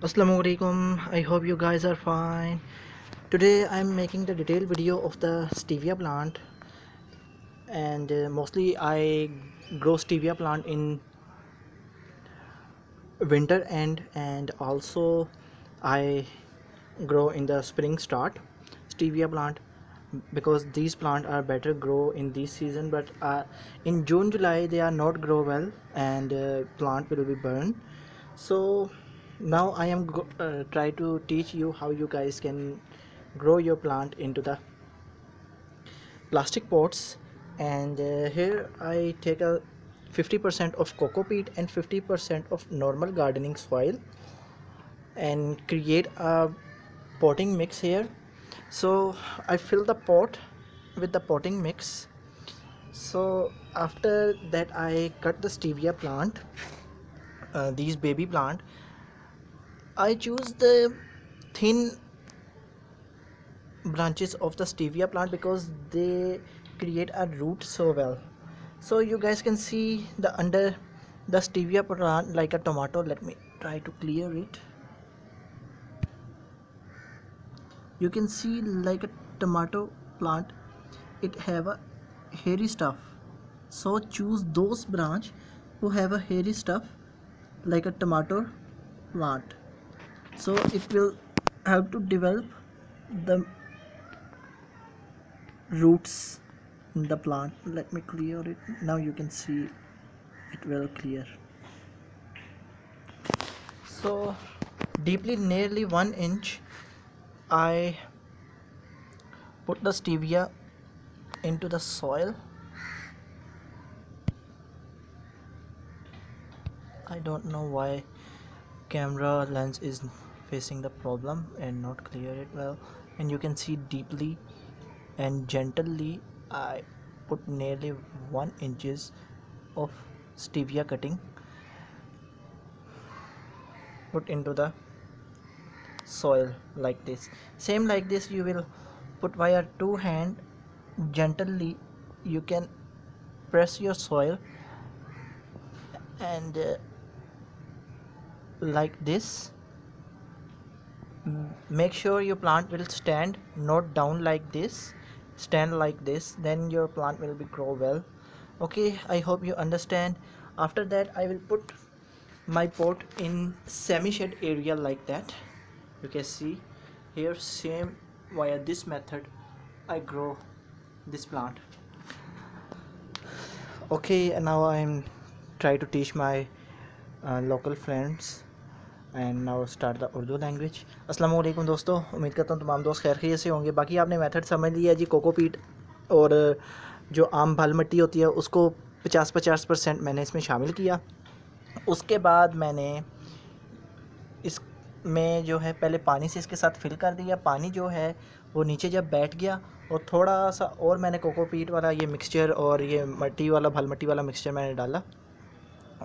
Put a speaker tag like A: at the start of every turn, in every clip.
A: Assalamualaikum. I hope you guys are fine. Today I'm making the detailed video of the stevia plant, and mostly I grow stevia plant in winter end, and also I grow in the spring start stevia plant because these plants are better grow in this season, but in June July they are not grow well, and plant will be burned. So now I am try to teach you how you guys can grow your plant into the plastic pots. And here I take a 50% of coco peat and 50% of normal gardening soil and create a potting mix here. So I fill the pot with the potting mix. So after that I cut the stevia plant, these baby plant. I choose the thin branches of the stevia plant because they create a root so well. So you guys can see the under the stevia plant like a tomato. Let me try to clear it. You can see like a tomato plant, it have a hairy stuff. So choose those branch who have a hairy stuff like a tomato plant. So it will help to develop the roots in the plant. Let me clear it. Now you can see it well clear. So deeply nearly 1 inch I put the stevia into the soil. I don't know why camera lens is facing the problem and not clear it well, and you can see deeply and gently I put nearly 1 inches of stevia cutting put into the soil like this. Same like this you will put via 2 hand. Gently you can press your soil and like this. Make sure your plant will stand, not down like this. Stand like this, then your plant will be grow well. Okay, I hope you understand. After that I will put my pot in semi-shade area like that. You can see here, same via this method I grow this plant. Okay, now I'm try to teach my local friends and now start the Urdu language. अस्सलाम वालेकुम दोस्तों, उम्मीद करता हूँ तमाम दोस्त खैर खैरियत से होंगे। बाकी आपने मेथड समझ लिया जी। कोकोपीट और जो आम भल मिट्टी होती है उसको 50-50% मैंने इसमें शामिल किया। उसके बाद मैंने इसमें जो है पहले पानी से इसके साथ फिल कर दिया। पानी जो है वो नीचे जब बैठ गया और थोड़ा सा और मैंने कोकोपीट वाला ये मिक्सचर और ये मट्टी वाला भल मिट्टी वाला मिक्सचर मैंने डाला,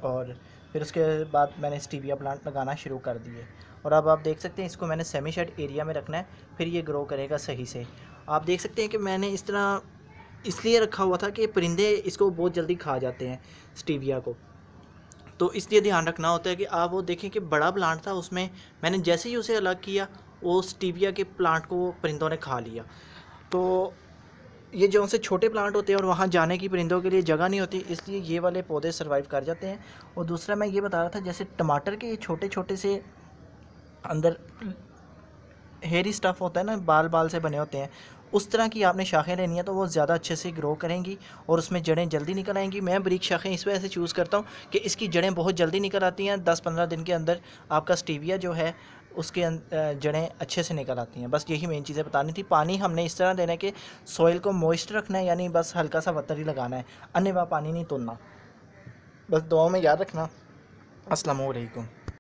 A: और फिर उसके बाद मैंने स्टीविया प्लांट लगाना शुरू कर दिए। और अब आप देख सकते हैं इसको मैंने सेमी शेड एरिया में रखना है, फिर ये ग्रो करेगा सही से। आप देख सकते हैं कि मैंने इस तरह इसलिए रखा हुआ था कि परिंदे इसको बहुत जल्दी खा जाते हैं स्टीविया को, तो इसलिए ध्यान रखना होता है कि आप वो देखें कि बड़ा प्लांट था उसमें मैंने जैसे ही उसे अलग किया वो स्टीविया के प्लांट को परिंदों ने खा लिया। तो ये जो उनसे छोटे प्लांट होते हैं और वहाँ जाने की परिंदों के लिए जगह नहीं होती, इसलिए ये वाले पौधे सर्वाइव कर जाते हैं। और दूसरा मैं ये बता रहा था, जैसे टमाटर के छोटे छोटे से अंदर हेयरी स्टफ़ होता है ना, बाल बाल से बने होते हैं, उस तरह की आपने शाखें लेनी है तो वो ज़्यादा अच्छे से ग्रो करेंगी और उसमें जड़ें जल्दी निकल आएंगी। मैं बारीक शाखें इस वजह से चूज़ करता हूँ कि इसकी जड़ें बहुत जल्दी निकल आती हैं। 10-15 दिन के अंदर आपका स्टीविया जो है उसके जड़ें अच्छे से निकल आती हैं। बस यही मेन चीज़ें बतानी थी। पानी हमने इस तरह देना है कि सॉइल को मॉइस्ट रखना है, यानी बस हल्का सा वतर ही लगाना है, अन्य पानी नहीं तोड़ना। बस दुआ में याद रखना। अस्सलाम वालेकुम।